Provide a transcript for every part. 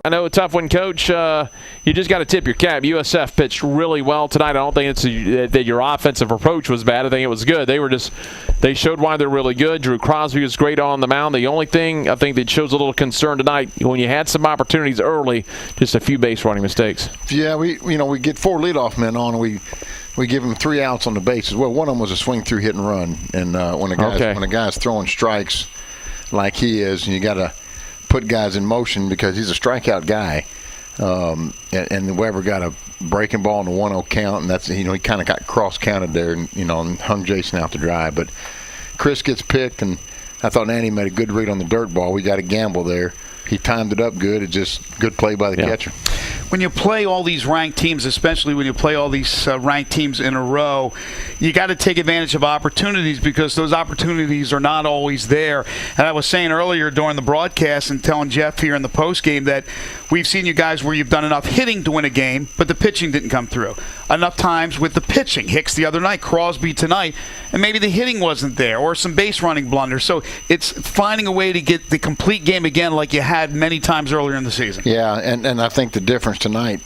I know a tough one, Coach. You just got to tip your cap. USF pitched really well tonight. I don't think it's that your offensive approach was bad. I think it was good. They showed why they're really good. Drew Crosby was great on the mound. The only thing I think that shows a little concern tonight, when you had some opportunities early, just a few base running mistakes. Yeah, we get 4 leadoff men on. We give them 3 outs on the bases. Well, one of them was a swing through hit and run. And when a guy's throwing strikes like he is, and you got to put guys in motion because he's a strikeout guy. And Weber got a breaking ball on the 1-0 count, and that's he kind of got cross counted there, and hung Jason out to dry. But Chris gets picked, and I thought Andy made a good read on the dirt ball. We got a gamble there. He timed it up good. It's just good play by the catcher. When you play all these ranked teams, especially when you play all these ranked teams in a row, you got to take advantage of opportunities because those opportunities are not always there. And I was saying earlier during the broadcast and telling Jeff here in the postgame that we've seen you guys where you've done enough hitting to win a game, but the pitching didn't come through. Enough times with the pitching. Hicks the other night, Crosby tonight, and maybe the hitting wasn't there or some base running blunders. So it's finding a way to get the complete game again like you had many times earlier in the season. Yeah, and I think the difference tonight,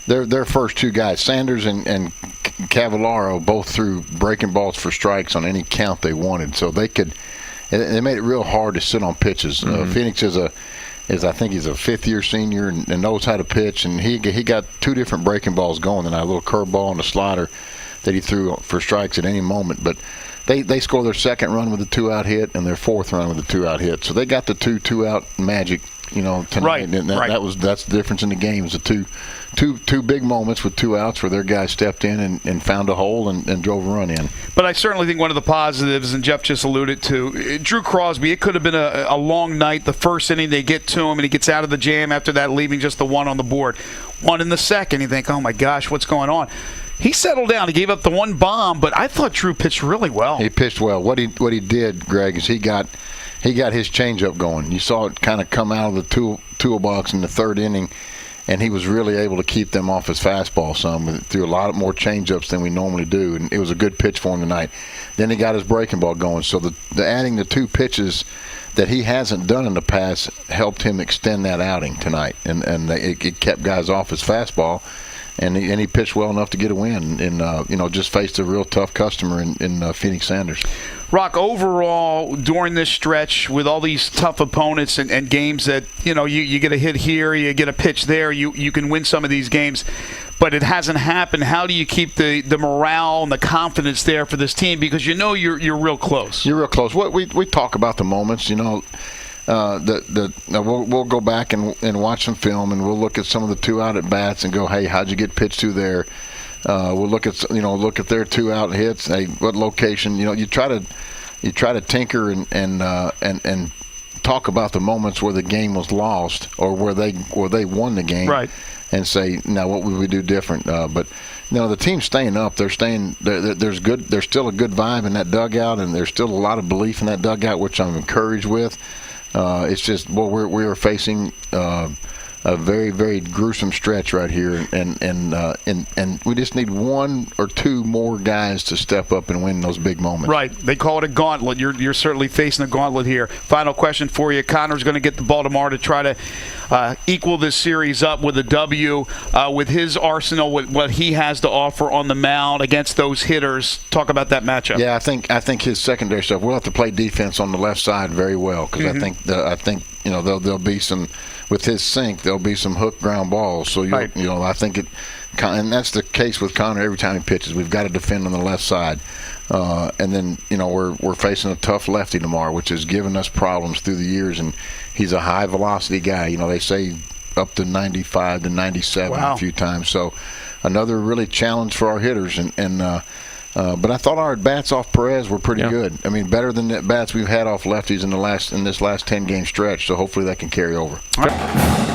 their first 2 guys, Sanders and Cavallaro, both threw breaking balls for strikes on any count they wanted. So they made it real hard to sit on pitches. Phoenix I think he's a 5th-year senior and knows how to pitch, and he got 2 different breaking balls going, and a little curveball and a slider that he threw for strikes at any moment. But they scored their 2nd run with a 2-out hit and their 4th run with a 2-out hit. So they got the 2-out magic, tonight. Right. And that's the difference in the game. Is the two big moments with 2 outs where their guys stepped in and found a hole and drove a run in. But I certainly think one of the positives, and Jeff just alluded to, Drew Crosby, it could have been a long night. The first inning, they get to him, and he gets out of the jam after that, leaving just the 1 on the board. 1 in the second, you think, oh, my gosh, what's going on? He settled down. He gave up the 1 bomb, but I thought Drew pitched really well. He pitched well. What he did, Greg, is he got his changeup going. You saw it kind of come out of the toolbox in the 3rd inning, and he was really able to keep them off his fastball some. Threw a lot more changeups than we normally do, and it was a good pitch for him tonight. Then he got his breaking ball going. So the adding the 2 pitches that he hasn't done in the past helped him extend that outing tonight, and it kept guys off his fastball. And he pitched well enough to get a win, and just faced a real tough customer in Phoenix Sanders. Rock, overall, during this stretch with all these tough opponents and games that, you get a hit here, you get a pitch there, you can win some of these games, but it hasn't happened. How do you keep the morale and the confidence there for this team? Because you're real close. You're real close. We talk about the moments, we'll go back and watch some film, and we'll look at some of the 2-out at bats and go, hey, how'd you get pitched to there? We'll look at their 2-out hits. Hey, what location? You try to tinker and talk about the moments where the game was lost or where they won the game, right? And say, now what would we do different? But the team's staying up. They're staying. There's still a good vibe in that dugout, and there's still a lot of belief in that dugout, which I'm encouraged with. It's just, we are facing a very, very gruesome stretch right here, and we just need 1 or 2 more guys to step up and win those big moments. Right. They call it a gauntlet. You're certainly facing a gauntlet here. Final question for you. Connor's going to get the ball tomorrow to try to equal this series up with a W with his arsenal, with what he has to offer on the mound against those hitters. Talk about that matchup. Yeah, I think his secondary stuff. We'll have to play defense on the left side very well because I think there'll be some. With his sink, there'll be some hook ground balls. So I think it, and that's the case with Connor every time he pitches. We've got to defend on the left side, and then we're facing a tough lefty tomorrow, which has given us problems through the years. And he's a high velocity guy. They say up to 95 to 97 a few times. So another really challenge for our hitters. But I thought our at-bats off Perez were pretty good. I mean, better than the at-bats we've had off lefties in this last 10-game stretch. So hopefully that can carry over. All right.